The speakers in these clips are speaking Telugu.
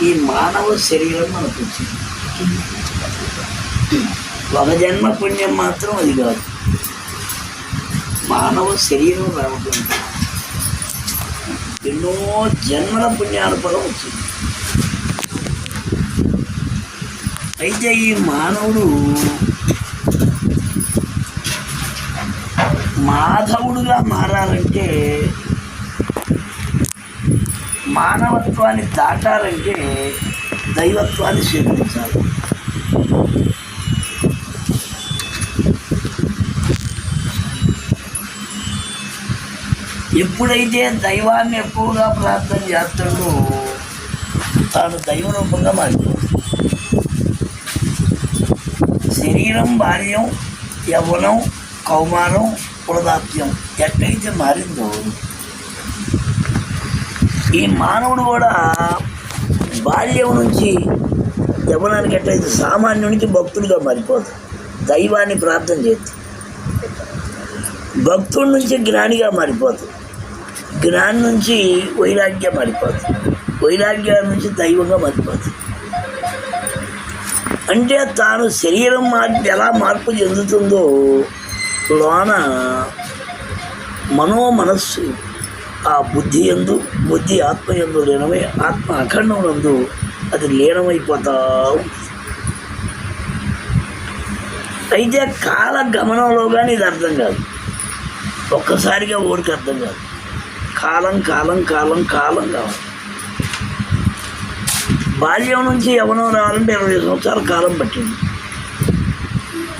ఈ మానవ శరీరం మనకు వచ్చింది. ఒక జన్మ పుణ్యం మాత్రం అది కాదు, మానవ శరీరం రావటం ఎన్నో జన్మల పుణ్యానుపదం వచ్చింది. అయితే ఈ మానవుడు మాధవుడుగా మారాలంటే, మానవత్వాన్ని దాటాలంటే దైవత్వాన్ని స్వీకరించాలి. ఎప్పుడైతే దైవాన్ని ఎక్కువగా ప్రార్థన చేస్తాడో తాను దైవ రూపంగా మారిపోతాడు. శరీరం బాల్యం, యవ్వనం, కౌమారం, వృద్ధాప్యం ఎట్లయితే మారిందో ఈ మానవుడు కూడా బాల్యం నుంచి యవ్వనానికి ఎట్లయితే సామాన్యునికి భక్తుడిగా మారిపోతాడు. దైవాన్ని ప్రార్థన చేస్తాడు. భక్తుడి నుంచి జ్ఞానిగా మారిపోతాడు. జ్ఞానం నుంచి వైరాగ్యం మారిపోతుంది. వైరాగ్యం నుంచి దైవంగా మారిపోతుంది. అంటే తాను శరీరం ఎలా మార్పు చెందుతుందో లోన మనస్సు ఆ బుద్ధి యందు, బుద్ధి ఆత్మ యందు లీనమై, ఆత్మ అఖండం నందు అది లీనమైపోతా ఉంటుంది. అయితే కాల గమనంలో కానీ ఇది అర్థం కాదు, ఒక్కసారిగా ఓడికి అర్థం కాదు. కాలం కాలం కాలం కాలం కావాలి. బాల్యం నుంచి యవ్వనం రావాలంటే 20 సంవత్సరాల కాలం పట్టింది.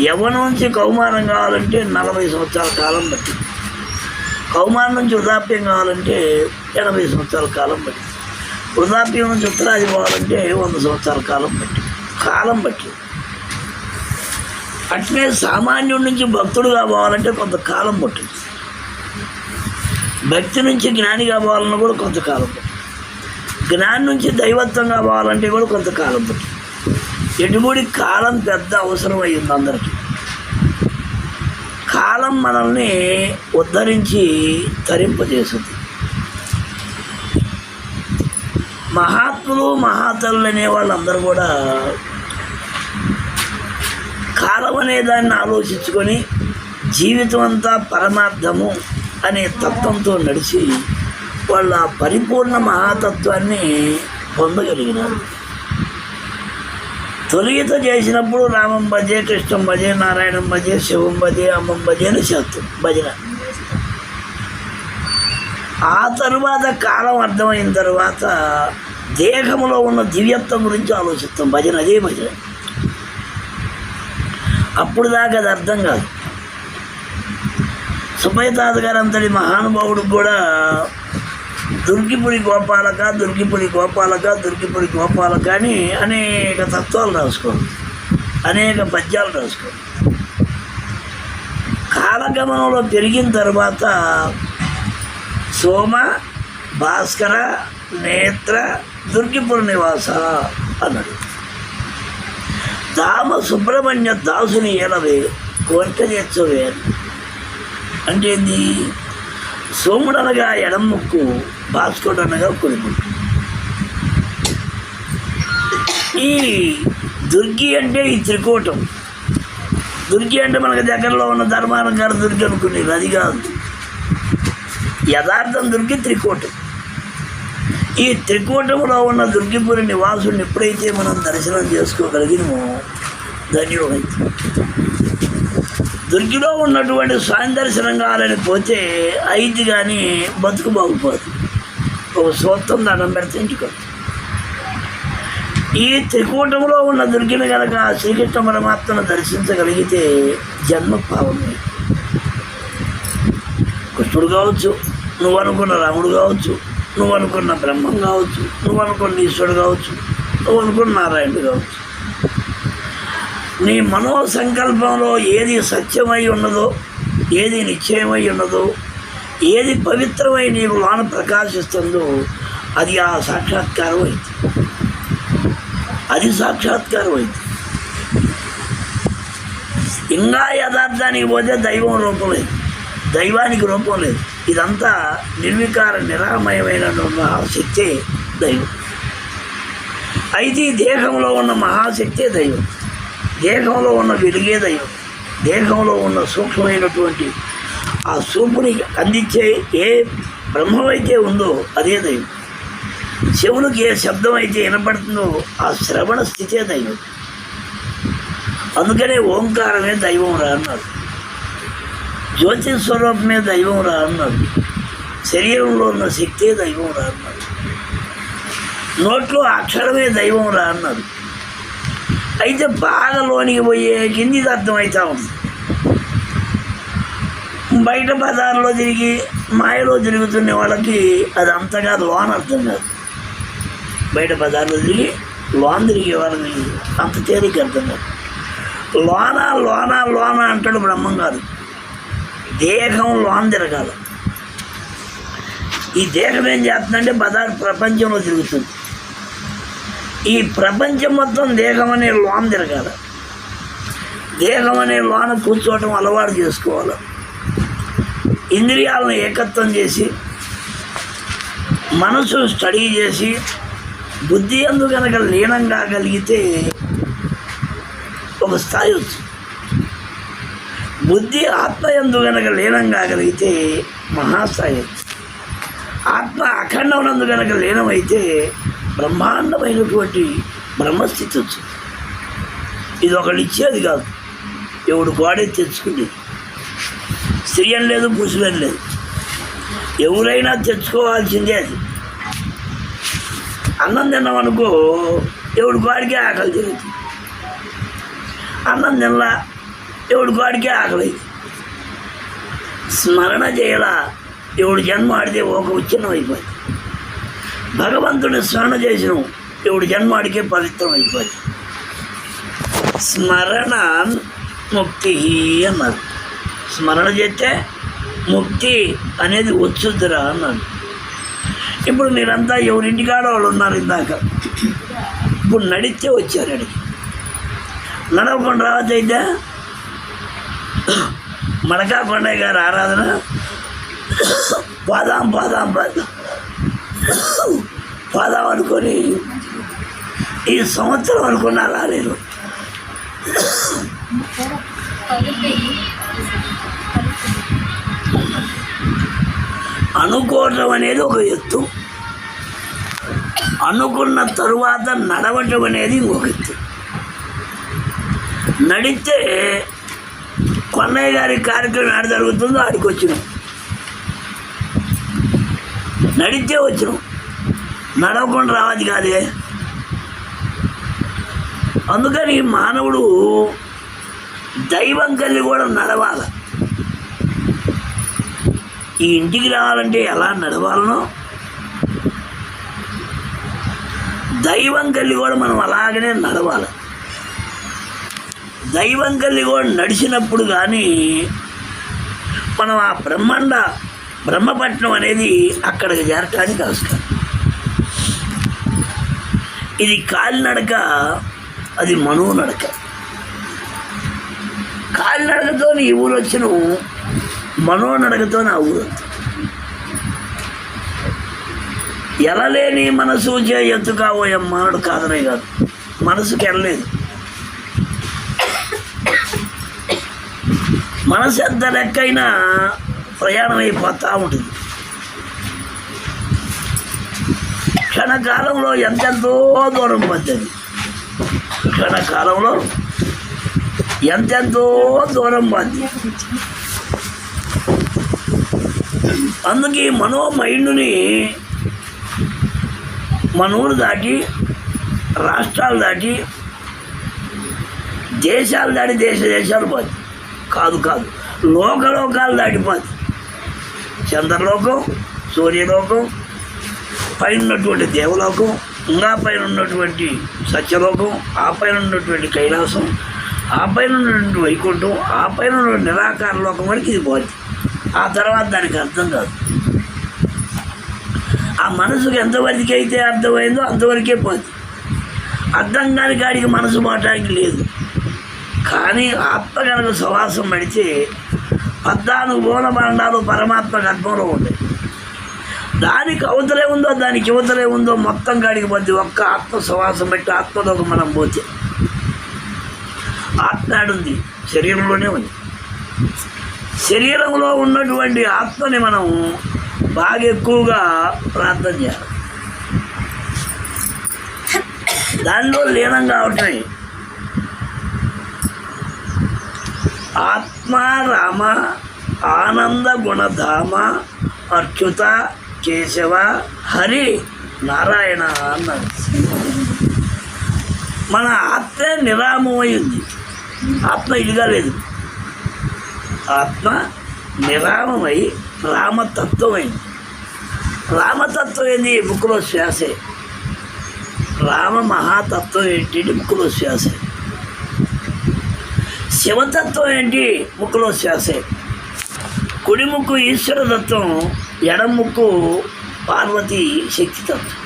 యవ్వనం నుంచి కౌమారం కావాలంటే 40 సంవత్సరాల కాలం పట్టింది. కౌమారం నుంచి వృద్ధాప్యం కావాలంటే 80 సంవత్సరాల కాలం పట్టింది. వృద్ధాప్యం నుంచి ఉత్తరాది పోవాలంటే 100 సంవత్సరాల కాలం పట్టింది. అట్లే సామాన్యుడి నుంచి భక్తుడుగా పోవాలంటే కొంతకాలం పట్టింది. భక్తి నుంచి జ్ఞానిగా పోవాలన్నా కూడా కొంతకాలం పట్టింది. జ్ఞానం నుంచి దైవత్వంగా పోవాలంటే కూడా కొంతకాలం పట్టింది. ఎటుబడి కాలం పెద్ద అవసరం అయ్యింది అందరికీ. కాలం మనల్ని ఉద్ధరించి తరింపజేస్తుంది. మహాత్ములు మహాతరులు అనే వాళ్ళందరూ కూడా కాలం అనే దాన్ని ఆలోచించుకొని జీవితం అంతా పరమార్థము అనే తత్వంతో నడిచి వాళ్ళ పరిపూర్ణ మహాతత్వాన్ని పొందగలిగినారు. తొలిత చేసినప్పుడు రామం భజే, కృష్ణం భజే, నారాయణం భజే, శివం భజే, అమ్మం భజే అని చేస్తాం భజన. ఆ తరువాత కాలం అర్థమైన తర్వాత దేహంలో ఉన్న దివ్యత్వం గురించి ఆలోచిస్తాం భజన. అదే భజన. అప్పుడు దాకా అది అర్థం కాదు. సుబ్బయ్య తాత గారు అంతటి మహానుభావుడు కూడా దుర్గిపురి గోపాలక అని అనేక తత్వాలు రాసుకోండి, అనేక పద్యాలు రాసుకోండి. కాలగమనంలో పెరిగిన తర్వాత సోమ, భాస్కర, నేత్ర, దుర్గిపుర నివాస అన్నాడు. దామ సుబ్రహ్మణ్య దాసుని ఏలవే కోరిక చేర్చవే అంటే ఏంది? సోముడు అనగా ఎడం ముక్కు, భాస్కరుడు అనగా కుడి ముక్కు. ఈ దుర్గి అంటే ఈ త్రికూటం. దుర్గి అంటే మనకు దగ్గరలో ఉన్న ధర్మారం గారు దుర్గి అనుకునేది, అది కాదు. యథార్థం దుర్గి త్రికూటం. ఈ త్రికూటంలో ఉన్న దుర్గిపురి నివాసుడిని ఎప్పుడైతే మనం దర్శనం చేసుకోగలిగినమో ధన్యుడైతే. దుర్గిలో ఉన్నటువంటి స్వామి దర్శనం కావాలని పోతే అయింది, కానీ బతుకు బాగుపోదు. ఒక సూత్రం దండం పెడితే ఇంటికి. ఈ త్రికూటంలో ఉన్న దుర్గిని కనుక శ్రీకృష్ణ పరమాత్మను దర్శించగలిగితే జన్మ పావనమే. కృష్ణుడు కావచ్చు, నువ్వు అనుకున్న రాముడు కావచ్చు, నువ్వు అనుకున్న బ్రహ్మం కావచ్చు, నువ్వు అనుకున్న ఈశ్వరుడు కావచ్చు, నువ్వు అనుకున్న నారాయణుడు కావచ్చు. నీ మనోసంకల్పంలో ఏది సత్యమై ఉన్నదో, ఏది నిశ్చయమై ఉన్నదో, ఏది పవిత్రమై నీకు లోన ప్రకాశిస్తుందో అది ఆ సాక్షాత్కారం అయింది. అది సాక్షాత్కారం అయింది. ఇంకా యథార్థానికి పోతే దైవం రూపం లేదు, దైవానికి రూపం లేదు. ఇదంతా నిర్వికార నిరామయమైన శక్తే దైవం. అయితే ఈ దేహంలో ఉన్న మహాశక్తే దైవం, దేహంలో ఉన్న వెలుగే దైవం, దేహంలో ఉన్న సూక్ష్మమైనటువంటి ఆ సూపుని అందించే ఏ బ్రహ్మమైతే ఉందో అదే దైవం. చెవులకు ఏ శబ్దం అయితే వినపడుతుందో ఆ శ్రవణ స్థితే దైవం. అందుకనే ఓంకారమే దైవం రా అన్నాడు, జ్యోతి స్వరూపమే దైవం రా అన్నాడు, శరీరంలో ఉన్న శక్తే దైవం రా అన్నాడు, నోట్లో అక్షరమే దైవం రా అన్నాడు. అయితే బాగా లోనికి పోయే కింది అర్థమవుతా ఉంది. బయట బజార్లో తిరిగి మాయలో తిరుగుతున్న వాళ్ళకి అది అంతగా లోన్ అర్థం కాదు. బయట బజార్లో తిరిగి లోన్ తిరిగే వాళ్ళకి అంత తేలిక అర్థం కాదు. లోన లోన లోన అంటాడు బ్రహ్మం కాదు, దేహం లోన్ తిరగాలి. ఈ దేహం ఏం చేస్తుందంటే బజార్ ప్రపంచంలో తిరుగుతుంది. ఈ ప్రపంచం మొత్తం దేహం అనే లోన్ తిరగాలి. దేహం అనే లోన కూర్చోవటం అలవాటు చేసుకోవాలి. ఇంద్రియాలను ఏకత్వం చేసి మనసు స్టడీ చేసి బుద్ధి అందు కనుక లీనం కాగలిగితే ఒక స్థాయి వచ్చింది. బుద్ధి ఆత్మ యందు కనుక లీనం కాగలిగితే మహాస్థాయి వచ్చింది. ఆత్మ అఖండమునందు కనుక లీనమైతే బ్రహ్మాండమైనటువంటి బ్రహ్మస్థితి వచ్చింది. ఇది ఒకళ్ళు ఇచ్చేది కాదు, ఎవడు గోడే తెచ్చుకునేది. స్త్రీ అని లేదు, పురుషులు అని లేదు, ఎవరైనా తెచ్చుకోవాల్సిందే. అది అన్నం తిన్నామనుకో ఎవడి వాడికే ఆకలి తిరుగుతుంది. అన్నం తినలా ఎవడి వాడికే ఆకలి. స్మరణ చేయలా ఎవడు జన్మ ఆడితే ఒక ఉచ్ఛన్నం అయిపోయింది. భగవంతుని స్మరణ చేసిన ఎవడు జన్మ ఆడికే పవిత్రం అయిపోయింది. స్మరణ ముక్తి అన్నారు. స్మరణ చేస్తే ముక్తి అనేది వచ్చుద్దురా అన్నాడు. ఇప్పుడు మీరంతా ఎవరింటికాడ వాళ్ళు ఉన్నారు. ఇందాక ఇప్పుడు నడిస్తే వచ్చారు. అడిగి నడవకుండా రావచ్చు. అయితే మడకా కొండయ్య గారు ఆరాధన పాదాం పాదాం పాదాం పాదాం అనుకొని ఈ సంవత్సరం అనుకున్నా రాలేదు. అనుకోవటం అనేది ఒక ఎత్తు, అనుకున్న తరువాత నడవటం అనేది ఇంకొక ఎత్తు. నడిస్తే కొన్నయ్య గారి కార్యక్రమం ఆడ జరుగుతుందో ఆడికి వచ్చినాం, నడిస్తే వచ్చినాం, నడవకుండా రావాలి కాదే. అందుకని మానవుడు దైవం కలిగి కూడా నడవాలి. ఈ ఇంటికి రావాలంటే ఎలా నడవాలనో దైవం కలిగి కూడా మనం అలాగనే నడవాలి. దైవం కలిగి కూడా నడిచినప్పుడు కానీ మనం ఆ బ్రహ్మపట్నం అనేది అక్కడికి చేరటానికి అవసరం. ఇది కాలినడక, అది మనో నడక. కాలినడకతో ఈ ఊరు వచ్చిన, మనోనడకతో నా ఊరు. ఎలలేని మనసు ఎత్తు కావోయమ్మాడు కాదనే కాదు, మనసుకి వెళ్ళలేదు. మనసు ఎంత లెక్కైనా ప్రయాణం అయిపోతూ ఉంటుంది. క్షణకాలంలో ఎంతెంతో దూరం పడుతుంది. క్షణకాలంలో ఎంతెంతో దూరం పడుతుంది. అందుకే మైండుని మన ఊరు దాటి, రాష్ట్రాలు దాటి, దేశాలు దాటి, దేశాలు పోతుంది. కాదు లోకలోకాలు దాటిపోతుంది. చంద్రలోకం, సూర్యలోకం, పైన ఉన్నటువంటి దేవలోకం, ఇంకా పైన ఉన్నటువంటి సత్యలోకం, ఆ పైన ఉన్నటువంటి కైలాసం, ఆ పైన ఉన్నటువంటి వైకుంఠం, ఆ పైన ఉన్నటువంటి నిరాకార లోకం వరకు ఇది పోతుంది. ఆ తర్వాత దానికి అర్థం కాదు. ఆ మనసుకు ఎంతవరకు అయితే అర్థమైందో అంతవరకే పోతుంది. అర్థం కాని కాడికి మనసు పోవటానికి లేదు. కానీ ఆత్మ కనుక సవాసం పడితే 14 మూల బండాలు పరమాత్మ గర్భంలో ఉంటాయి. దానికి అవతలే ఉందో దానికి యువతలే ఉందో మొత్తం కాడికి పోతే ఒక్క ఆత్మ సవాసం పెట్టి ఆత్మలోకి మనం పోతే ఆత్మ ఆడుంది శరీరంలోనే ఉంది. శరీరంలో ఉన్నటువంటి ఆత్మని మనం బాగా ఎక్కువగా ప్రార్థన చేయాలి. దానిలో లీనం కావటమే. ఆత్మ రామ ఆనంద గుణధామ అచ్యుత కేశవ హరి నారాయణ అన్నారు. మన ఆత్మే నిరామమైంది. ఆత్మ ఇదిగా లేదు. ఆత్మ నిరామమై రామతత్వమైంది. రామతత్వం ఏంది? ముక్కులో శ్వాసే. రామ మహాతత్వం ఏంటి? ముక్కులో శ్వాసే. శివతత్వం ఏంటి? ముక్కులో శ్వాసే. కుడి ముక్కు ఈశ్వరతత్వం, ఎడం ముక్కు పార్వతీ శక్తితత్వం.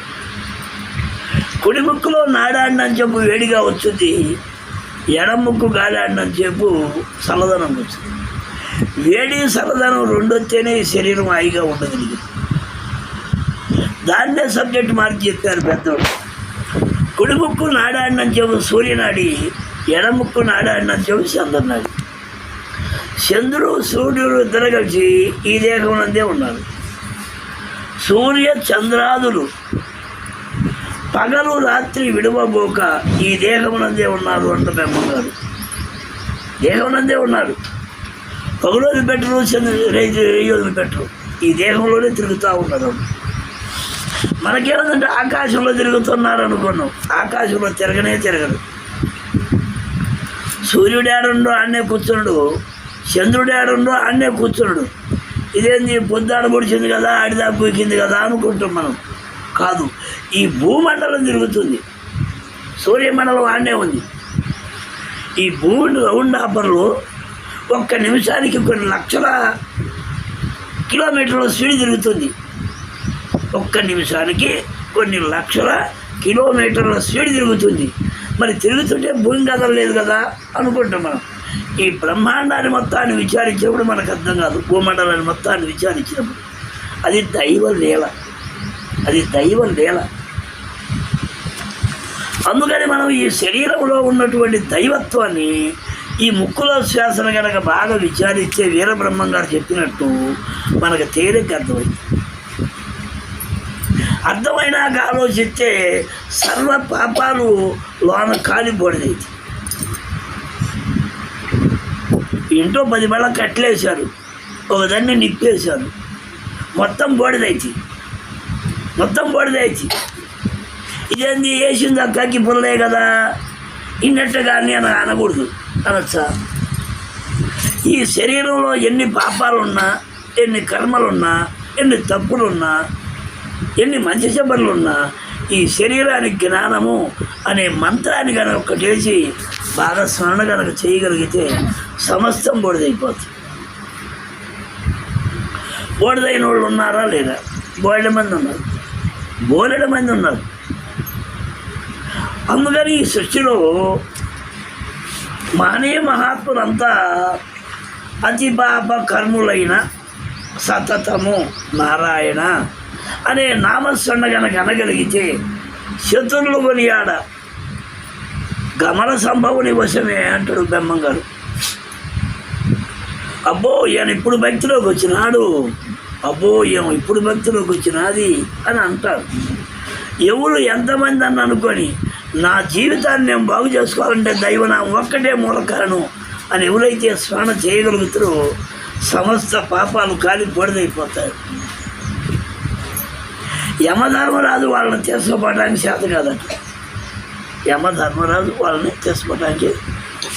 కుడి ముక్కులో నాడాడినని చెప్పు వేడిగా వచ్చింది, ఎడం ముక్కు గాలాడినని చెప్పు చల్లదనం వచ్చింది. వేడి చల్లదనం రెండు వస్తేనే ఈ శరీరం హాయిగా ఉండగలిగింది. దాన్నే సబ్జెక్ట్ మార్చి చెప్పారు పెద్దవాళ్ళు. కుడి ముక్కు నాడాడినని చెప్పు సూర్యనాడి, ఎడం ముక్కు నాడాడినని చెప్పు చంద్రనాడి. చంద్రుడు సూర్యుడు ఇద్దరు కలిసి ఈ దేహంలోనే ఉన్నారు. సూర్య చంద్రాదులు పగలు రాత్రి విడవబోక ఈ దేహమునందే ఉన్నారు అంట బ్రహ్మంగారు. దేహమునందే ఉన్నారు. పగులు వదిలిపెట్టరు, వదిలిపెట్టరు. ఈ దేహంలోనే తిరుగుతూ ఉన్నారు. మనకేమంటే ఆకాశంలో తిరుగుతున్నారు అనుకున్నాం. ఆకాశంలో తిరగరు. సూర్యుడు ఏడుండో ఆడనే కూర్చున్నాడు, చంద్రుడు ఏడుండో ఆడనే కూర్చున్నాడు. ఇదేంది పొద్దాడ పొడిచింది కదా, ఆడిదా పూకింది కదా అనుకుంటాం మనం. కాదు, ఈ భూమండలం తిరుగుతుంది. సూర్యమండలం ఆడనే ఉంది. ఈ భూమి రౌండ్ ఆపర్లో ఒక్క నిమిషానికి కొన్ని లక్షల కిలోమీటర్ల స్పీడ్ తిరుగుతుంది. ఒక్క నిమిషానికి కొన్ని లక్షల కిలోమీటర్ల స్పీడ్ తిరుగుతుంది. మరి తిరుగుతుంటే భూమి కదలలేదు కదా అనుకుంటాం మనం. ఈ బ్రహ్మాండాన్ని మొత్తాన్ని విచారించినప్పుడు మనకు అర్థం కాదు. భూమండలాన్ని మొత్తాన్ని విచారించినప్పుడు అది దైవ లీల. అది దైవ లీల. అందుకని మనం ఈ శరీరంలో ఉన్నటువంటి దైవత్వాన్ని ఈ ముక్కులో శ్వాసను కనుక బాగా విచారిస్తే వీరబ్రహ్మం గారు చెప్పినట్టు మనకు తేలిక అర్థమైంది. అర్థమైనాక ఆలోచిస్తే సర్వ పాపాలు లోన కాలిపోడదైతే. ఇంట్లో 10 బళ్ళ కట్టలేశారు, ఒకదాన్ని నిప్పేశారు, మొత్తం బోడిదైతే. ఇదేంది వేసింది అక్కకి పుల్లే కదా, ఇన్నట్టుగా అని అనకూడదు. అనొచ్చా? ఈ శరీరంలో ఎన్ని పాపాలున్నా, ఎన్ని కర్మలున్నా, ఎన్ని తప్పులున్నా, ఎన్ని మంచి చెబ్బర్లున్నా, ఈ శరీరానికి జ్ఞానము అనే మంత్రాన్ని కనుక ఒకటేసి బాగా స్మరణ కనుక చేయగలిగితే సమస్తం బోడిదైపోతుంది. బోడిదైన వాళ్ళు ఉన్నారా లేదా? బోలెడు మంది ఉన్నారు. అందుకని ఈ సృష్టిలో మహనీయ మహాత్ములంతా అతి పాప కర్ములైన సతతము నారాయణ అనే నామస్మరణ కనుక అనగలిగితే శత్రువులు కొనియాడ గమన సంభవుని వశమే అంటాడు బ్రహ్మం గారు. అబ్బో ఈయన ఇప్పుడు భక్తిలోకి వచ్చినాడు, అబ్బో ఈయన ఇప్పుడు భక్తిలోకి వచ్చినది అని అంటారు. ఎవరు ఎంతమంది అని అనుకొని నా జీవితాన్ని నేను బాగు చేసుకోవాలంటే దైవనామం ఒక్కటే మూల కారణం అని ఎవరైతే స్మరణ చేయగలుగుతారో సమస్త పాపాలు కాలి బొడదైపోతాయి. యమధర్మరాజు వాళ్ళని తీసుకోవడానికి చేత కాదట. యమధర్మరాజు వాళ్ళని తీసుకోవడానికి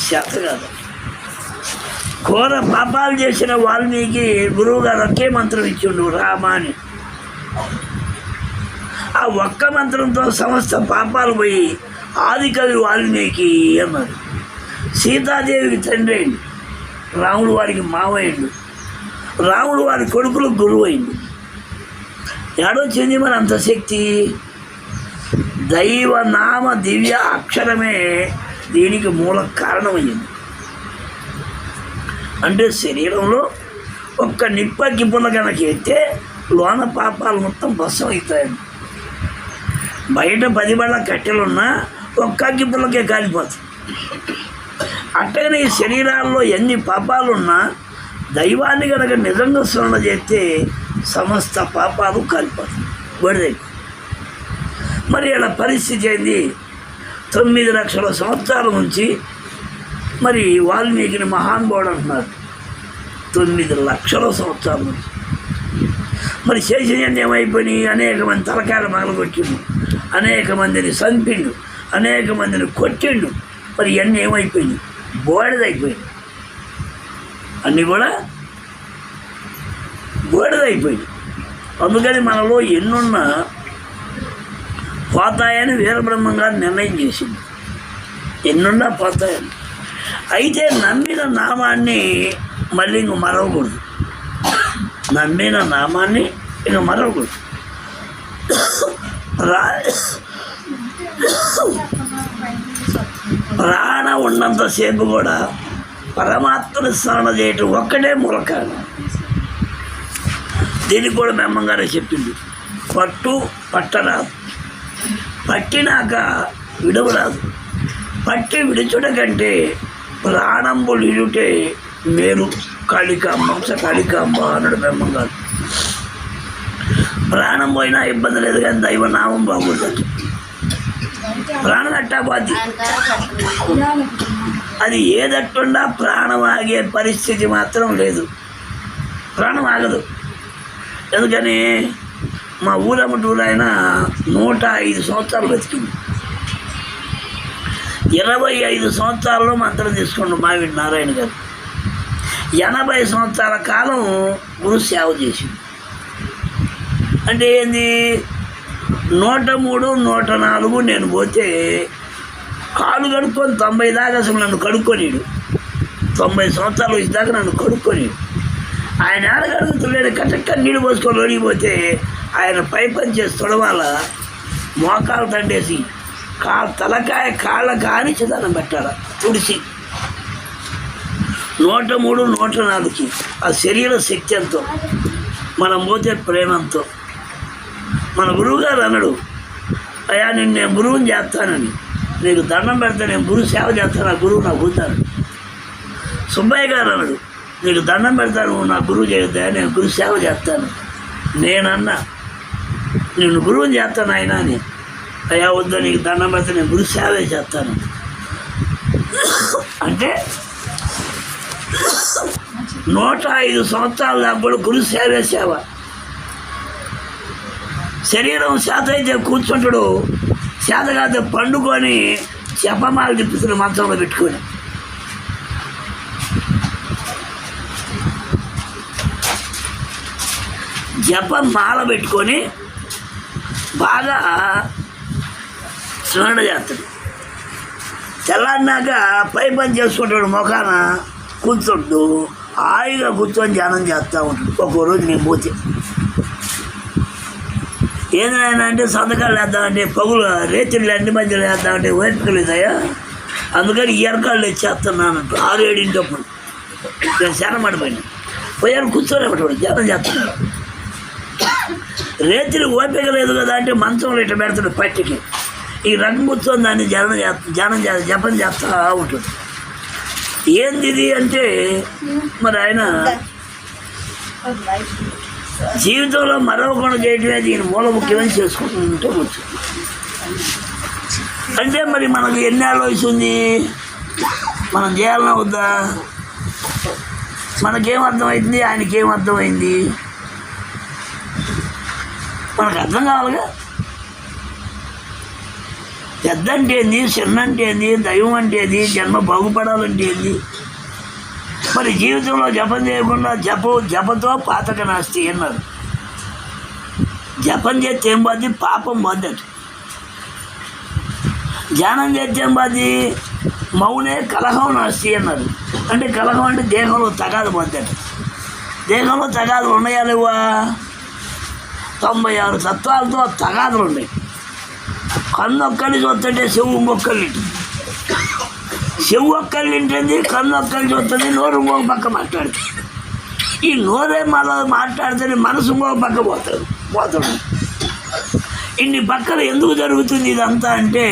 చేత కాదట. ఘోర పాపాలు చేసిన వాల్మీకి గురువు గారు ఒకే మంత్రం ఇచ్చిండు, రామ అని. ఆ ఒక్క మంత్రంతో సమస్త పాపాలు పోయి ఆది కవి వాల్మీకి అన్నారు. సీతాదేవికి తండ్రి అయింది, రాముడు వారికి మావయ్యండు, రాముడు వారి కొడుకులకు గురువు అయింది. ఏడొచ్చింది మరి అంత శక్తి? దైవనామ దివ్య అక్షరమే దీనికి మూల కారణమయ్యింది. అంటే శరీరంలో ఒక్క నిప్పకి పుల్ల కనుక ఎత్తే లోన పాపాలు మొత్తం భస్మం అవుతాయండి. బయట 10 బళ్ళ కట్టెలున్నా ఒక్క అగ్గిపుల్లకే కాలిపోతాయి. అట్టగానే ఈ శరీరాల్లో ఎన్ని పాపాలున్నా దైవాన్ని కనుక నిజంగా స్మరణ చేస్తే సమస్త పాపాలు కాలిపోతాయి, బడిదైపోయి. మరి ఇలా పరిస్థితి ఏంది? 9 లక్షల సంవత్సరాల నుంచి మరి వాల్మీకిని మహానుభావుడు అంటున్నారు. 9 లక్షల సంవత్సరాల నుంచి మరి చేసినవన్నీ ఏమైపోయినాయి? అనేక మంది తలకాయలు మగలగొట్టిండు, అనేక మందిని చంపిండు, అనేక మందిని కొట్టిండు. మరి ఇవన్నీ ఏమైపోయినాయి? బోడిదైపోయింది. అన్నీ కూడా బోడిదైపోయింది. అందుకని మనలో ఎన్నున్నా పోతాయని వీరబ్రహ్మం గారు నిర్ణయం చేసింది. ఎన్నున్నా పోతాయని. అయితే నమ్మిన నామాన్ని మళ్ళీ ఇంక మరవకూడదు. నమ్మిన నామాన్ని ఇంక మరవకూడదు. ప్రాణ ఉన్నంతసేపు కూడా పరమాత్మని స్మరణ చేయటం ఒక్కటే మూలకారణం. దీనికి కూడా మేమ్మంగారే చెప్పింది, పట్టు పట్టరాదు, పట్టినాక విడవరాదు. పట్టి విడుచుట కంటే ప్రాణంబులు ఇడుటే మేలు. కాళికాంబ కాళికాంబ అన్నాడు మేమ్మంగారు. ప్రాణం పోయినా ఇబ్బంది లేదు, కానీ దైవనామం బాగుంటుంది. ప్రాణం అట్టాపోద్ది. అది ఏదట్టుండా ప్రాణం ఆగే పరిస్థితి మాత్రం లేదు. ప్రాణం ఆగదు. ఎందుకని మా ఊరమ్మటూరు ఆయన 105 సంవత్సరాలు బతికింది. 25 సంవత్సరాల్లో మంత్రం తీసుకుండు మావిడి నారాయణ గారు. 80 సంవత్సరాల కాలం గురు సేవ చేసింది. అంటే ఏంది? 103, 104 నేను పోతే కాలు కడుక్కొని 90 దాకా అసలు నన్ను కడుక్కొనిడు. 90 సంవత్సరాలు వచ్చేదాకా నన్ను కడుక్కొనిడు. ఆయన ఆడగడుగుతున్నాడు. కట్టక్క నీళ్ళు పోసుకొని ఒడిగిపోతే ఆయన పై పని చేసి తొడవాల మోకాలు తండేసి తలకాయ కాళ్ళ కాని చిదానం పెట్టాల తుడిసి. 103, 104కి ఆ శరీర శక్తి ఎంతో, మనం పోతే ప్రేమంతో. మన గురువుగారు అన్నాడు, అయ్యా నేను గురువుని చేస్తానని, నీకు దండం పెడతా, నేను గురువు సేవ చేస్తాను, ఆ గురువు నాకు కూతాను. సుబ్బయ్య గారు అన్నాడు, నీకు దండం పెడతాను, నా గురువు చేద్దా, నేను గురు సేవ చేస్తాను. నేనన్నా నేను గురువుని చేస్తాను ఆయన అని. అయ్యా వద్దా, నీకు దండం పెడతా, నేను గురు సేవే చేస్తాను. అంటే 105 సంవత్సరాల దాకా కూడా గురు సేవే సేవ. శరీరం చేత అయితే కూర్చుంటాడు, చేత కాదు పండుకొని జపమాల తిప్పుతున్న మంచంలో పెట్టుకొని. జపం మాల పెట్టుకొని బాగా స్మరణ చేస్తాడు. తెల్లారినాక పై పని చేసుకుంటాడు, మొఖాన కూర్చుంటూ హాయిగా కూర్చొని ధ్యానం చేస్తూ ఉంటాడు. ఒక్కో రోజు నేను పోతే ఏందైనా అంటే సంతకాలు వేద్దామంటే పగులు రేతులు అన్ని మధ్యలో వేద్దామంటే ఓపికలు ఇదయ్యా, అందుకని ఎరకాళ్ళు తెచ్చేస్తున్నానంటూ 6-7 నేను శరణపడిపోయినా పోయాను, కూర్చోలేపడు ధ్యానం చేస్తున్నాడు. రేతులు ఓపిక లేదు కదా అంటే మంచంలో ఇట్లా పెడతాడు పట్టికి. ఈ రంగు కూర్చొని దాన్ని జపం చేస్తా ఉంటుంది. ఏంది ఇది అంటే మరి ఆయన జీవితంలో మరొకటి చేయటమే దీని మూల ముఖ్యమని చేసుకుంటూ వచ్చు. అంటే మరి మనకు ఎన్నేళ్ళ వయసు ఉంది, మనం చేయాలన్నా వద్దా? మనకేం అర్థమవుతుంది, ఆయనకేం అర్థమైంది, మనకు అర్థం కావాలిగా. పెద్ద అంటే ఏంది, చిన్న అంటే ఏంది, దైవం అంటే ఏంది, జన్మ బాగుపడాలంటే ఏంది. మరి జీవితంలో జపం చేయకుండా జపతో పాతక నాస్తి అన్నారు. జపం చేస్తే ఏం బాధి? పాపం బాధ్యత. ధ్యానం చేస్తే ఏం బాధి? మౌనే కలహం నాస్తి అన్నారు. అంటే కలహం అంటే దేహంలో తగాదు బాధ్యత. దేహంలో తగాదులు ఉన్నాయా లేవా? 96 తత్వాలతో తగాదులు ఉన్నాయి. కన్ను ఒక్కడిని చూస్తుంటే చెవు ఇంకొకళ్ళింటి, చెవు ఒక్కళ్ళింటుంది, కన్ను ఒక్కడిని చూస్తుంది, నోరు ఇంకొక పక్క మాట్లాడుతుంది. ఈ నోరే మళ్ళీ మాట్లాడితేనే మనసు ఇంకో పక్క పోతాడు. ఇన్ని పక్కన ఎందుకు జరుగుతుంది ఇదంతా అంటే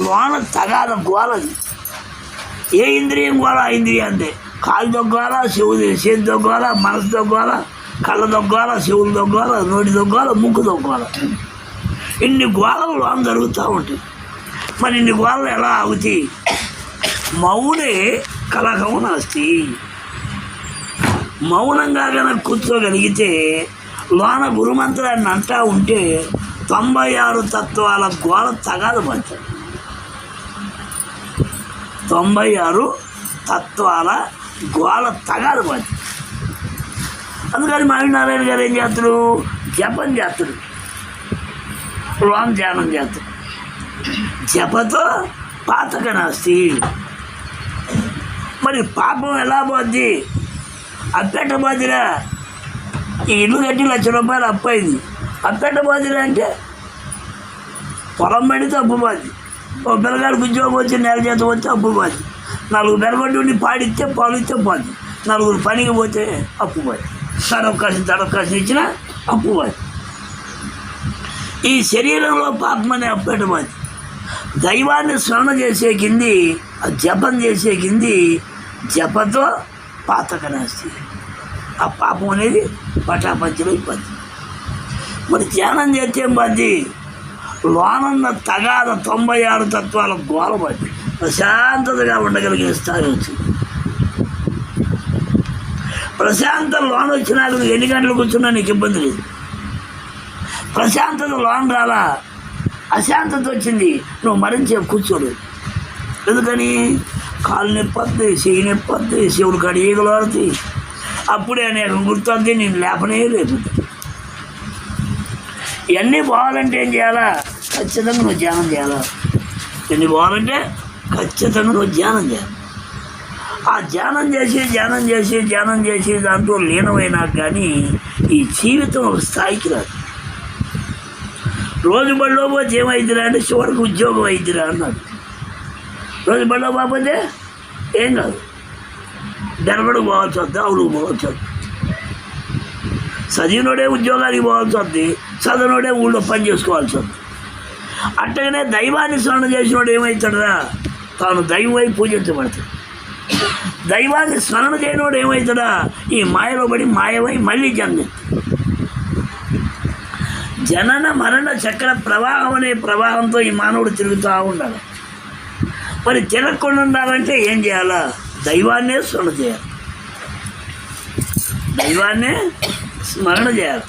లోన తగాద గోలది. ఏ ఇంద్రియం గోల ఆ ఇంద్రియం అంతే. కాలు దొగ్గాల, చేతి దొగ్గాల, మనసు దొగ్గాల, కళ్ళ దొగ్గాల, చెవులు దొగ్గాల, నోటి దొగ్గాల, ముక్కు దొగ్గాల. ఇన్ని గోళలు లోన జరుగుతూ ఉంటాయి. మరి ఇన్ని గోళలు ఎలా అవుతాయి? మౌనే కలహం నాస్తి. మౌనంగా కనుక కూర్చోగలిగితే లోన గురుమంత్రాన్ని అంటా ఉంటే 96 తత్వాల గోళ తగాదు పడతాడు. 96 తత్వాల గోళ తగాదు పడతాడు. అందుకని మావినారాయణ గారు ఏం చేస్తాడు? జపం చేస్తాడు, లోన ధ్యానం చేస్తాడు. జపతో పాతక నాస్తి. మరి పాపం ఎలా పోద్ది? అప్పెట్ట పోద్దిరా. ఈ ఇల్లు కట్టి ₹1,00,000 అప్పయింది. అప్పెట్ట పోద్దిరా అంటే పొలం పడితే అప్పు పోద్ది. ఓ పిల్లగాడికి ఉద్యోగం వచ్చి నెల జీతం వచ్చి అప్పు పోద్ది. 4 బెరగొడ్డి పాడిస్తే పాలు ఇస్తే పోద్ది. 4 పనికి పోతే అప్పు పోద్ది. తడవకాశం ఇచ్చినా అప్పు పోద్ది. ఈ శరీరంలో పాపం అనే అప్పెట్ట పోద్ది. దైవాన్ని స్మరణ చేసే కింది, జపం చేసే కింది, జపతో పాతక నాస్తి. ఆ పాపం అనేది పటాపంచలు అయిపోద్ది. మరి ధ్యానం చేస్తే ఏం పద్ది? లోనన్న తగాద 96 తత్వాల గోల పద్ది. ప్రశాంతతగా ఉండగలిగిన స్థాయి వచ్చింది. ప్రశాంత లోన్ వచ్చినాక నువ్వు ఎన్ని గంటలు కూర్చున్నా నీకు ఇబ్బంది లేదు. ప్రశాంతత లోన్ రాలా, అశాంతత వచ్చింది, నువ్వు మరించేపు కూర్చోలేదు. ఎందుకని? కాళ్ళు నొప్పొద్ది, చెయ్యి నొప్పొద్ది, చెవులు కాడి ఈగలు ఆడుతాయి. అప్పుడే అనేక గుర్తొద్ది, నేను లేపనే లేదు. ఇవన్నీ పోవాలంటే ఏం చేయాలా? ఖచ్చితంగా నువ్వు ధ్యానం చేయాలా. ఇవన్నీ పోవాలంటే ఖచ్చితంగా నువ్వు ధ్యానం చేయాలి. ఆ ధ్యానం చేసి దాంట్లో లీనమైనా కానీ ఈ జీవితం ఒక స్థాయికి రాదు. రోజు బడిలో పోతే ఏమైద్దిరా అంటే చివరికి ఉద్యోగం అయిద్దిరా అన్నాడు. రోజు బడిలో పోతే ఏం కాదు, బెరబడికి పోవాల్సి వద్ది, అవులుకు పోవాల్సి వద్ది. చదివినోడే ఉద్యోగానికి పోవాల్సి వద్ది, చదివినోడే ఊళ్ళో పని చేసుకోవాల్సి వద్ది. అట్టగానే దైవాన్ని స్మరణ చేసినోడు ఏమవుతాడురా? తాను దైవం వై పూజించబడతాడు. దైవాన్ని స్మరణ చేయనోడు ఏమవుతాడా? ఈ మాయలో పడి మాయమై మళ్ళీ జనన మరణ చక్ర ప్రవాహం అనే ప్రవాహంతో ఈ మానవుడు తిరుగుతూ ఉండాలి. మరి తిరగకుండా ఉండాలంటే ఏం చేయాలా? దైవాన్నే స్మరణ చేయాలి. దైవాన్నే స్మరణ చేయాలి.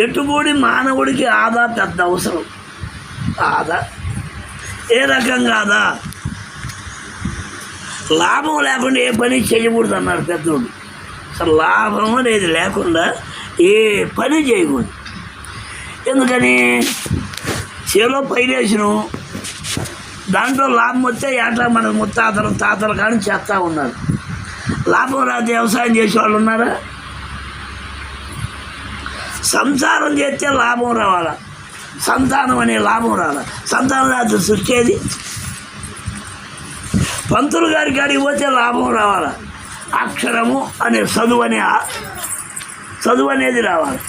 ఎటుబడి మానవుడికి ఆదా పెద్ద అవసరం. ఆదా ఏ రకంగా ఆదా? లాభం లేకుండా ఏ పని చేయకూడదు అన్నారు పెద్దోడు. అసలు లాభం అనేది లేకుండా ఏ పని చేయకూడదు. ఎందుకని? చేలో పైరేసిను, దాంట్లో లాభం వస్తే ఏటా మన తాతల కానీ చేస్తూ ఉన్నారు. లాభం రాదు వ్యవసాయం చేసేవాళ్ళు ఉన్నారా? సంసారం చేస్తే లాభం రావాలా, సంతానం అనే లాభం రావాలా. సంతానం రాదు సృష్టిది. పంతులు గారి కాడికి పోతే లాభం రావాలా, అక్షరము అనే చదువు అనేది రావాలి.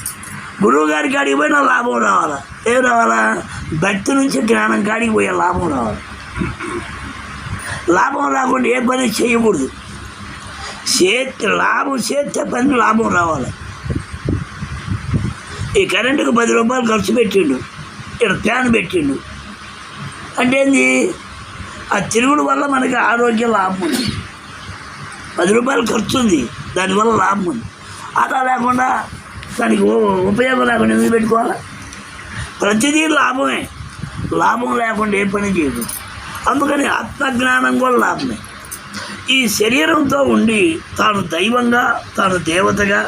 గురువు గారి కాడికి పోయినా లాభం రావాలా. ఏం రావాలా? భక్తి నుంచి జ్ఞానం కాడికి పోయే లాభం రావాలి. లాభం రాకుండా ఏ పని చేయకూడదు. లాభం చేస్తే పని లాభం రావాలి. ఈ కరెంటుకు ₹10 ఖర్చు పెట్టిండు, ఇక్కడ ఫ్యాన్ పెట్టిండు అంటే ఏంది? ఆ తిరుగుడు వల్ల మనకి ఆరోగ్య లాభం ఉంది. ₹10 ఖర్చు ఉంది, దానివల్ల లాభం ఉంది. అలా లేకుండా దానికి ఉపయోగం లేకుండా ఎందుకు పెట్టుకోవాలి? ప్రతిదీ లాభమే. లాభం లేకుండా ఏ పని చేయదు. అందుకని ఆత్మజ్ఞానం కూడా లాభమే. ఈ శరీరంతో ఉండి తాను దైవంగా, తాను దేవతగా,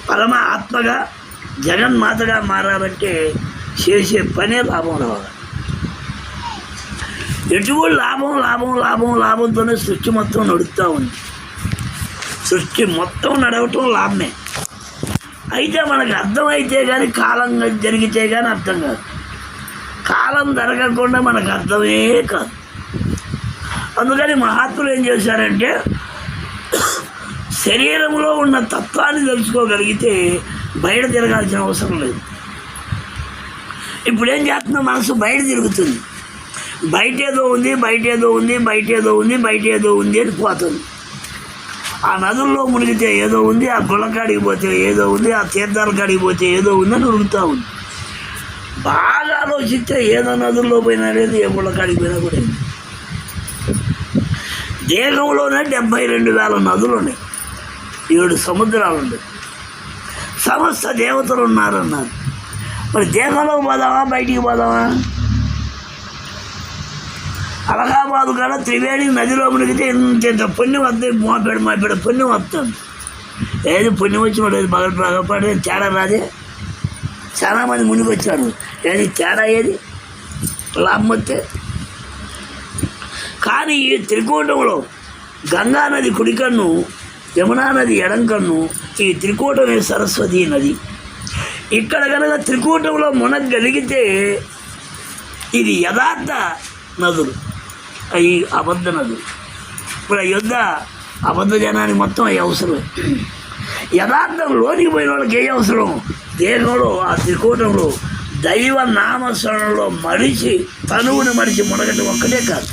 పరమ ఆత్మగా, జగన్మాతగా మారాలంటే చేసే పనే లాభం రావాలి. ఎటువంటి లాభంతోనే సృష్టి మొత్తం నడుస్తూ ఉంది. సృష్టి మొత్తం నడవటం లాభమే. అయితే మనకు అర్థమైతే కానీ, కాలం జరిగితే కానీ అర్థం కాదు. కాలం జరగకుండా మనకు అర్థమే కాదు. అందుకని మహాత్ములు ఏం చేశారంటే శరీరంలో ఉన్న తత్వాన్ని తెలుసుకోగలిగితే బయట తిరగాల్సిన అవసరం లేదు. ఇప్పుడు ఏం చేస్తున్నా, మనసు బయట తిరుగుతుంది. బయట ఏదో ఉంది, బయట ఏదో ఉంది, బయట ఏదో ఉంది, బయట ఏదో ఉంది అని పోతుంది. ఆ నదుల్లో మునిగితే ఏదో ఉంది, ఆ గుళ్ళకాడికి పోతే ఏదో ఉంది, ఆ తీర్థాల కాడికి పోతే ఏదో ఉందని ఉరుగుతూ ఉంది. బాగా ఆలోచిస్తే ఏదో నదుల్లో పోయినా లేదు, ఏ గుళ్ళకాడికి పోయినా కూడా లేదు. దేహంలోనే 72,000 నదులు ఉన్నాయి, 7 సముద్రాలు ఉన్నాయి, సమస్త దేవతలు ఉన్నారన్నారు. మరి దేహంలో పోదామా, బయటికి పోదామా? అలహాబాదు కాడ త్రివేణి నదిలో మునిగితే ఇంత పుణ్యం వద్ద మాపేడ పుణ్యం వస్తుంది. ఏది పుణ్యం వచ్చిన లేదు, బాగపడే తేడా రాదే. చాలామంది మునిగి వచ్చారు, ఏది తేడా ఏది లాభం వస్తే. కానీ ఈ త్రికూటంలో గంగా నది కుడికన్ను, యమునా నది ఎడంకన్ను, ఈ త్రికూటమే సరస్వతి నది. ఇక్కడ కనుక త్రికూటంలో మునగలిగితే ఇది యథార్థ నదులు, అవి అబద్ధ నదులు. ఇప్పుడు యుద్ధ అబద్ధ జనానికి మొత్తం అవి అవసరం. యథార్థం లోనికి పోయిన వాళ్ళకి ఏ అవసరం? దేహంలో ఆ త్రికూటంలో దైవ నామస్మరణలో మరిచి తనువుని మరిచి మునగటం ఒక్కటే కాదు.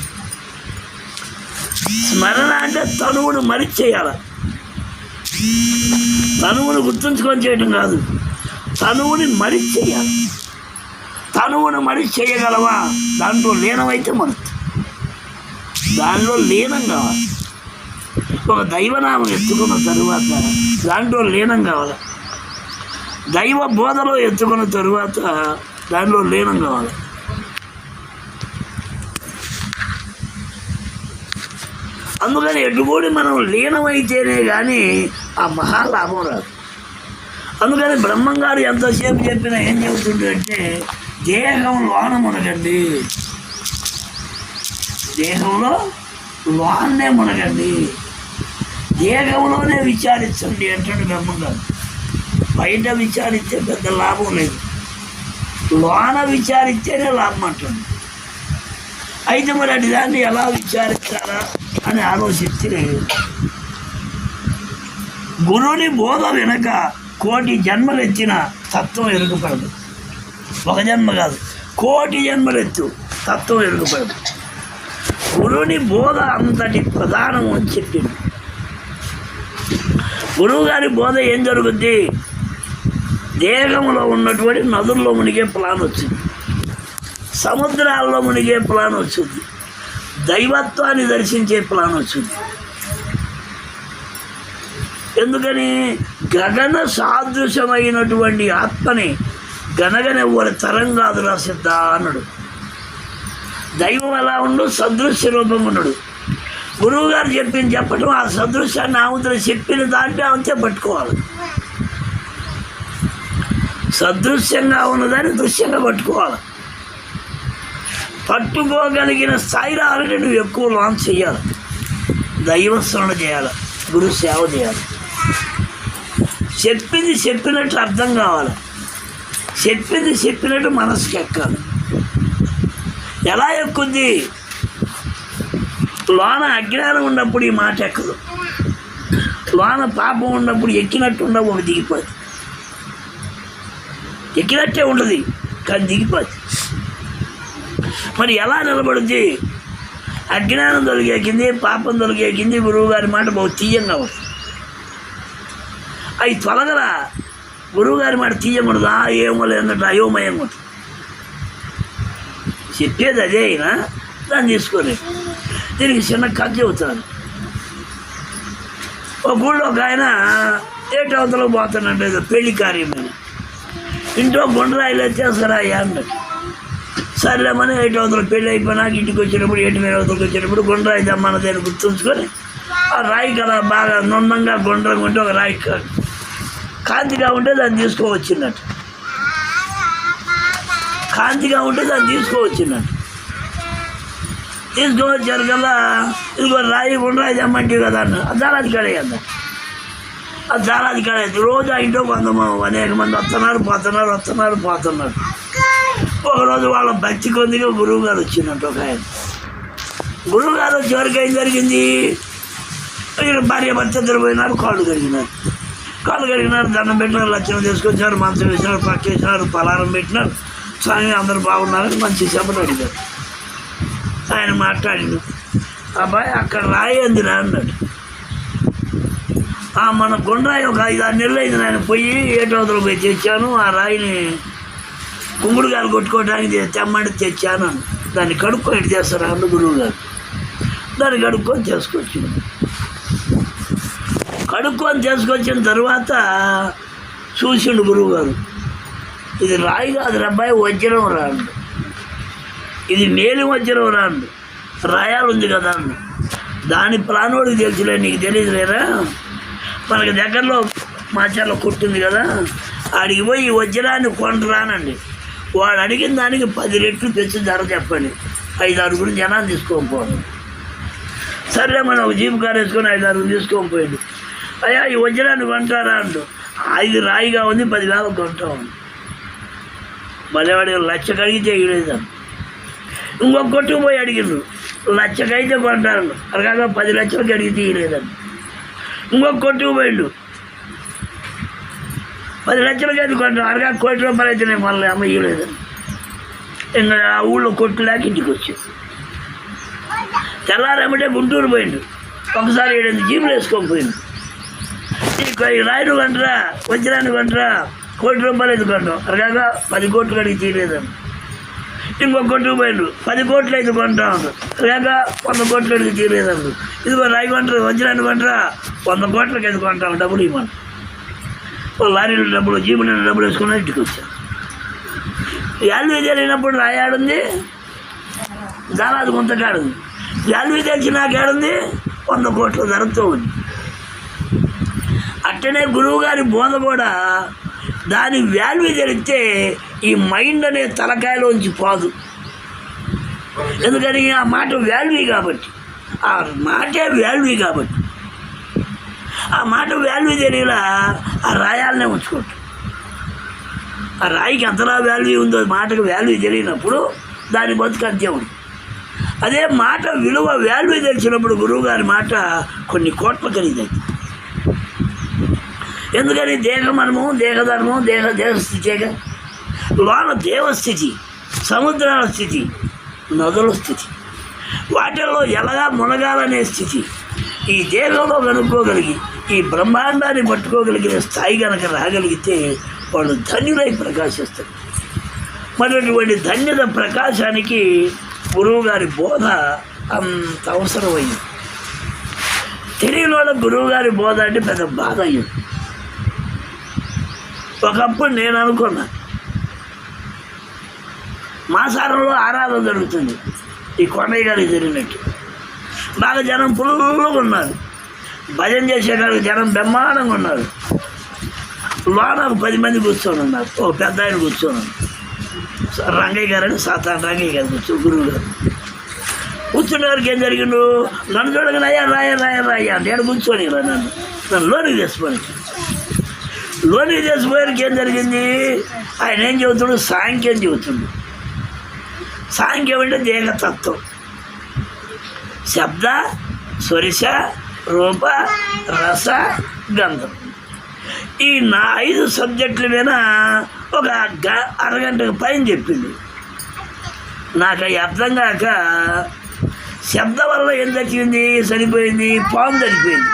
స్మరణ అంటే తనువును మరిచి చేయాలి, తనువును గుర్తుంచుకొని చేయటం కాదు, తనువుని మరిచి చేయాలి. తనువును మరిచి చేయగలవా? దాంట్లో లీనమైతే మరుతుంది, దానిలో లీనం కావాలి. ఒక దైవనామం ఎత్తుకున్న తరువాత దాంట్లో లీనం కావాలి, దైవ బోధలో ఎత్తుకున్న తరువాత దానిలో లీనం కావాలి. అందుకని ఎటుబడి మనం లీనమైతేనే కానీ ఆ మహాలాభం రాదు. అందుకని బ్రహ్మంగారు ఎంతసేపు చెప్పినా ఏం చెబుతుందంటే, దేహం లోన మునగండి, దేహంలో లోనే మునగండి, దేహంలోనే విచారించండి అంటాడు బ్రహ్మంగారు. బయట విచారిస్తే పెద్ద లాభం లేదు, లోన విచారిస్తేనే లాభం అంటాడు. అయితే మరి అటు దాన్ని ఎలా విచారిస్తారా అని ఆలోచిస్తే, గురువుని బోధ వెనక 1,000,000 జన్మలెత్తిన తత్వం ఎరుగుపడదు. ఒక జన్మ కాదు, 1,000,000 జన్మలెత్తు తత్వం ఎరుగుపడదు. గురువుని బోధ అంతటి ప్రధానం అని చెప్పింది. గురువు గారి బోధ ఏం జరుగుద్ది? దేహంలో ఉన్నటువంటి నదుల్లో మునిగే ప్లాన్ వచ్చింది, సముద్రాల్లో మునిగే ప్లాన్ వచ్చింది, దైవత్వాన్ని దర్శించే ప్లాన్ వచ్చింది. ఎందుకని? గగన సాదృశ్యమైనటువంటి ఆత్మని గనగనెవ్వరి తరం కాదు రాసిద్ద అన్నాడు. దైవం ఎలా ఉండు? సదృశ్య రూపం ఉన్నాడు. గురువు గారు చెప్పటం, ఆ సదృశ్యాన్ని ఆముద్ర చెప్పిన దాంట్లో అంతే పట్టుకోవాలి. సదృశ్యంగా ఉన్నదాన్ని దృశ్యంగా పట్టుకోవాలి. పట్టుకోగలిగిన స్థాయి రావాలంటే నువ్వు ఎక్కువ లాంచ్ చేయాలి, దైవస్మరణ చేయాలి, గురు సేవ చేయాలి. చెప్పింది చెప్పినట్టు అర్థం కావాలి, చెప్పింది చెప్పినట్టు మనసుకి ఎక్కాలి. ఎలా ఎక్కుద్ది? లోన అజ్ఞానం ఉన్నప్పుడు ఈ మాట ఎక్కదు, లోన పాపం ఉన్నప్పుడు ఎక్కినట్టు ఉండవు, ఒక దిగిపోద్ది. ఎక్కినట్టే ఉంటుంది కానీ దిగిపోద్ది. మరి ఎలా నిలబడుద్ది? అజ్ఞానం తొలగేకింది, పాపం తొలగేకింది, గురువుగారి మాట బహు తీయంగా ఉంటుంది. అవి తొలగరా, గురువుగారి మాట తీయకూడదు, ఏమో లేదన్నట్టు అయోమయంగా ఉంటుంది. చెప్పేది అదే అయినా దాన్ని తీసుకోలేదు. దీనికి చిన్న కథ చెబుతాను. ఒక ఊళ్ళో ఒక ఆయన ఏటవతలో పోతానంటే ఏదో పెళ్లి కార్యమైన, ఇంట్లో గుండ్రాయిలు వచ్చేస్తారా అయ్యా అన్నట్టు. సర్లేమని ఏటవతలు పెళ్ళి అయిపోయినాక ఇంటికి వచ్చినప్పుడు, ఏటి మీద అవతలకి వచ్చినప్పుడు గుండ్రాయి దమ్మన్నదని గుర్తుంచుకొని ఆ రాయి కదా బాగా నున్నంగా గుండ్రంగా ఉంటే ఒక రాయి కాంతిగా ఉంటే దాన్ని తీసుకోవచ్చినట్టు, కాంతిగా ఉంటే దాన్ని తీసుకోవచ్చినట్టు. తీసుకువచ్చారు కదా, ఇదిగో రాయి గుండ్రాయి దమ్మంటే కదా అన్న, ఆ దారాది కడేయద్ద, ఆ దారాది కడేది. రోజు ఆ ఇంట్లో అనేక మంది వస్తున్నారు. ఒకరోజు వాళ్ళ భక్తి కొద్దిగా గురువు గారు వచ్చిందంట. ఒక ఆయన గురువు గారు వచ్చేవరకు ఏం జరిగింది? భార్య భర్త ఇద్దరు పోయినారు, కాళ్ళు కడిగినారు, దండం పెట్టినారు, లక్షణం తీసుకొచ్చారు, మంచం వేసినారు, పక్క వేసినారు, పలారం పెట్టినారు. స్వామి అందరూ బాగున్నారని మంచి చెప్పలు అడిగారు. ఆయన మాట్లాడిండు, అబ్బాయి అక్కడ రాయి అందిరా అన్నాడు. మన గుండ్రాయి ఒక 5-6 నెలలు అయింది ఆయన పోయి ఏటవతలు పోయి తెచ్చాను, ఆ రాయిని కుంగుడుగాలు కొట్టుకోవడానికి తెమ్మంటే తెచ్చాను. దాన్ని కడుక్కొని చేస్తారు అన్న గురువు గారు. దాన్ని కడుక్కొని చేసుకొచ్చిన తర్వాత చూసిండు గురువు గారు, ఇది రాయి కాదు అబ్బాయి, వజ్రం రాండు, ఇది మేలి వజ్రం రాండు, రాయాలు ఉంది కదా అన్న. దాని ప్రాణోడికి తెలుసులే, నీకు తెలియదులేరా, మనకి దగ్గరలో మాచర్లో కొట్టింది కదా, ఆడికి పోయి ఈ వజ్రాన్ని కొంటరానండి. వాడు అడిగిన దానికి 10 రెట్లు తెచ్చి ధర చెప్పండి, 5-6 జనాలు తీసుకొని పోను. సరే మనం ఒక జీపు కారు వేసుకొని 5-6 తీసుకొని పోయింది. అయ్యా ఈ వజ్రాన్ని కొంటారా అంటూ, ఇది రాయిగా ఉంది, 10,000 కొంటాం. మళ్ళీ వాడి 1,00,000 అడిగితే ఇవ్వలేదాన్ని. ఇంకొక కొట్టుకు పోయి అడిగిండు, 1,00,000 అయితే కొంటారు, అలాగా 10 లక్షలకి అడిగితే ఇవ్వలేదండి. ఇంకొక కొట్టుకు పోయిండు, 10 లక్షలకి అయితే కొంటాం, అలాగా 1 కోటి రూపాయలు అయితే మళ్ళీ అమ్మ ఇవ్వలేదండి. ఇంకా ఆ ఊళ్ళో కొట్టు లేక ఇంటికి వచ్చి తెల్లారేమిటే గుంటూరు పోయిండు. ఒకసారి 7 జీపులు వేసుకొని పోయిండు. ఈ రాయుడు కొంటరా, వజ్రాన్ని కొంటరా, 1 కోటి రూపాయలు అయితే కొంటాం, అలాగా 10 కోట్లు అడిగి తీయలేదండి. ఇంకొక కొట్టుకు పోయిండు, 10 కోట్లు అయితే కొంటాం, లేక 100 కోట్లు అడిగి తీయలేదండి. ఇదిగో రాయి కొంటారు, వజ్రాన్ని కొంటరా, 100 కోట్లకి అయితే కొంటాం, డబ్బులు ఇవ్వమని. లారీలో డబ్బులు, జీబు నిండా డబ్బులు వేసుకుని ఇంటికి వచ్చాను. వాల్యూ జరిగినప్పుడు రాయాడుంది, దానాది గుంతకాడుంది. వాల్యూ తెలిసినాకేడుంది, 100 కోట్ల ధరతో ఉంది. అట్టనే గురువు గారి బోధ కూడా దాని వాల్యూ జరిగితే ఈ మైండ్ అనే తలకాయలోంచి పోదు. ఎందుకని ఆ మాట వాల్యూ కాబట్టి, ఆ మాటే వాల్యూ కాబట్టి. ఆ మాట వాల్యూ తెలియలా ఆ రాయాలనే ఉంచుకుంటాం. ఆ రాయికి ఎంతలా వాల్యూ ఉందో మాటకు వాల్యూ తెలియనప్పుడు దాని బతుకు అంతే ఉంది. అదే మాట విలువ వాల్యూ తెలిసినప్పుడు గురువుగారి మాట కొన్ని కోట్ల ఖరీదైంది. ఎందుకని దేహమనము, దేహధర్మం, దేహస్థితిగా, లోన దేవస్థితి, సముద్రాల స్థితి, నదుల స్థితి, వాటిల్లో ఎలాగా మునగాలనే స్థితి. ఈ దేహంలో కనుక్కోగలిగి ఈ బ్రహ్మాండాన్ని పట్టుకోగలిగిన స్థాయి కనుక రాగలిగితే వాళ్ళు ధన్యులై ప్రకాశిస్తారు. మరి అటువంటి ధన్యత ప్రకాశానికి గురువుగారి బోధ అంత అవసరమైంది. తెలియని వాళ్ళ గురువుగారి బోధ అంటే పెద్ద బాధ అయ్యింది. ఒకప్పుడు నేను అనుకున్నా, మాసారంలో ఆరాధన జరుగుతుంది, ఈ కొండయ్య గారికి జరిగినట్టు. బాగా జనం పుల్లుగా ఉన్నారు, భజన చేసేకాడికి జనం బ్రహ్మాండంగా ఉన్నారు. లోన 10 మంది కూర్చొని ఉన్నారు, ఓ పెద్ద ఆయన కూర్చొని ఉన్నారు, రంగయ్య గారు అని సాతాన్ రంగయ్య గారు గురువు గారు కూర్చున్న వారికి ఏం జరిగిండు, నన్ను చూడగానే అయ్యా నేను కూర్చొని నన్ను లోనికి చేసిపోయానికి ఏం జరిగింది, ఆయన ఏం చెబుతాడు, సాంఖ్యం చెబుతుండు. సాంఖ్యం అంటే దేహతత్వం, శబ్ద, స్పర్శ, రూప, రస, గంధం. ఈ 5 సబ్జెక్టుల మీద ఒక అరగంటకు పైన చెప్పింది. నాకు అవి అర్థం కాక శబ్దం వల్ల ఏం చచ్చింది, చనిపోయింది, పాము చనిపోయింది.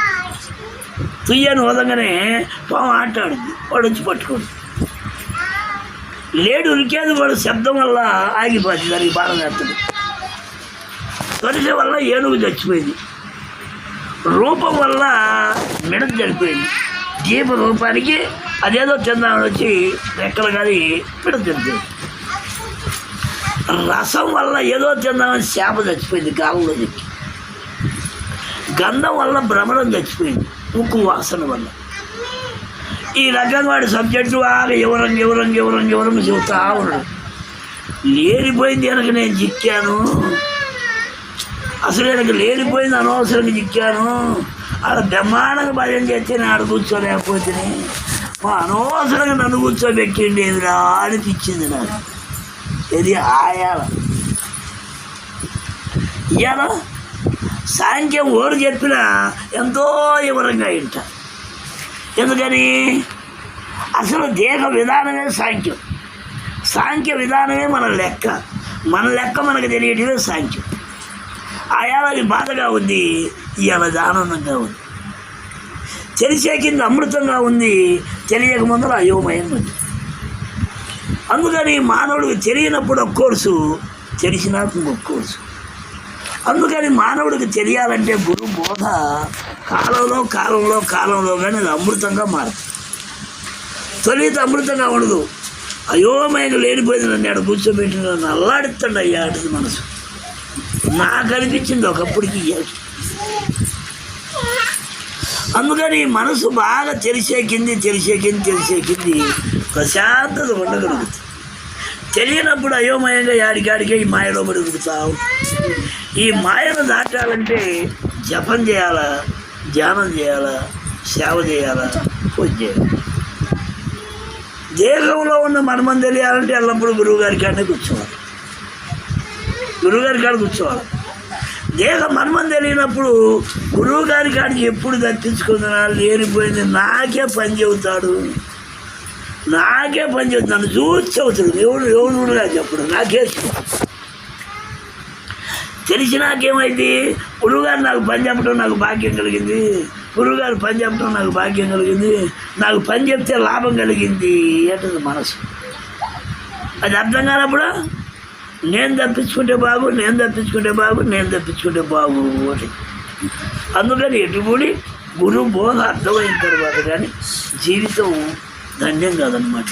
తుయ్యని వదంగానే పాము ఆటాడుద్ది, వాడు వచ్చి పట్టుకోడు. లేడు ఉరికేది, వాడు శబ్దం వల్ల ఆగిపోతుంది, దానికి బాధ చేస్తుంది. స్పర్శ వల్ల ఏనుగు చచ్చిపోయింది, రూపం వల్ల మిడత చనిపోయింది. జీవ రూపానికి అదేదో చందామని వచ్చి రెక్కలు కానీ మిడత చనిపోయింది. రసం వల్ల ఏదో చందామని చేప చచ్చిపోయింది గాలంలో చెక్కి. గంధం వల్ల భ్రమణం చచ్చిపోయింది, ముక్కు వాసన వల్ల. ఈ రకంగా వాడి సబ్జెక్టు బాగా ఎవరం చెబుతా ఉన్నాడు. లేనిపోయింది వెనక నేను చిక్కాను, అసలు వెనక లేనిపోయింది అనవసరంగా చిక్కాను. ఆడ బ్రహ్మాండంగా భజన చేస్తే నేను ఆడ కూర్చోలేకపోతే అనవసరంగా నన్ను కూర్చోబెట్టిండి ఎదురా అనిపించింది నాకు. ఇది ఆయాల ఇవాళ సాంఖ్యం ఓరు చెప్పినా ఎంతో వివరంగా వింటారు. ఎందుకని అసలు దేహ విధానమే సాంఖ్యం. సాంఖ్య విధానమే మన లెక్క. మన లెక్క మనకు తెలియటమే సాంఖ్యం. ఆయాల అది బాధగా ఉంది, ఇవాళ ఆనందంగా ఉంది. తెలిసే కింద అమృతంగా ఉంది, తెలియక ముందర అయోమయంగా ఉంది. అందుకని మానవుడికి తెలియనప్పుడు ఒక కోర్సు, తెలిసినాక ఇంకొక కోర్సు. అందుకని మానవుడికి తెలియాలంటే గురు బోధ కాలంలో కానీ అది అమృతంగా మారుతుంది. తొలిత అమృతంగా ఉండదు. అయోమయంగా లేనిపోయింది. నన్ను ఆడ కూర్చోబెట్టి నన్ను అల్లాడుతాడు అయ్యా అటుది మనసు. నాకు అనిపించింది ఒకప్పటికి. అందుకని మనసు బాగా తెలిసేకింది ప్రశాంతత ఉండగలుగుతుంది. తెలియనప్పుడు అయోమయంగా యాడికాడికే ఈ మాయలో పడి ఉడుకుతావు. ఈ మాయను దాటాలంటే జపం చేయాలా, ధ్యానం చేయాలా, సేవ చేయాలా, పూజ చేయాలి. దేహంలో ఉన్న మనమం తెలియాలంటే ఎల్లప్పుడూ గురువుగారి కాడనే కూర్చోవాలి. దేహ మనమం తెలియనప్పుడు గురువుగారి కాడికి ఎప్పుడు దక్కించుకుంటున్నా లేనిపోయింది. నాకే పని చెబుతాడు, నన్ను చూసి చెబుతాడు. ఎవడుగా చెప్పడు, నాకే తెలిసినాకేమైంది. గురువుగారు నాకు పని చెప్పడం నాకు భాగ్యం కలిగింది, గురువుగారు పని చెప్పడం నాకు భాగ్యం కలిగింది, నాకు పని చెప్తే లాభం కలిగింది అంటది మనసు. అది అర్థం కానప్పుడు నేను తప్పించుకుంటే బాగు అని. అందుకని ఎటుబడి గురు బోధ అర్థమైన తర్వాత కానీ జీవితం ధన్యం కాదనమాట.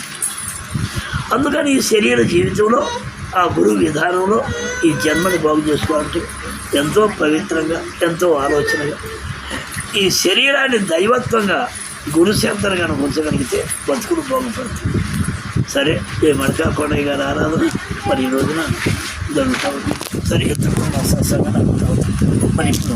అందుకని ఈ శరీర జీవితంలో ఆ గురువు విధానంలో ఈ జన్మని బాగు చేసుకోవాలంటే ఎంతో పవిత్రంగా, ఎంతో ఆలోచనగా ఈ శరీరాన్ని దైవత్వంగా గురుశంతరంగా ఉంచగలిగితే బతుకులు బాగుపడుతుంది. సరే, ఏ మడకా కొండయ్య గారి ఆరాధన మరి ఈ రోజున జరుగుతూ ఉంది. సరే, ఎత్తుకున్న సత్సంగా నాకు మరి ఇప్పుడు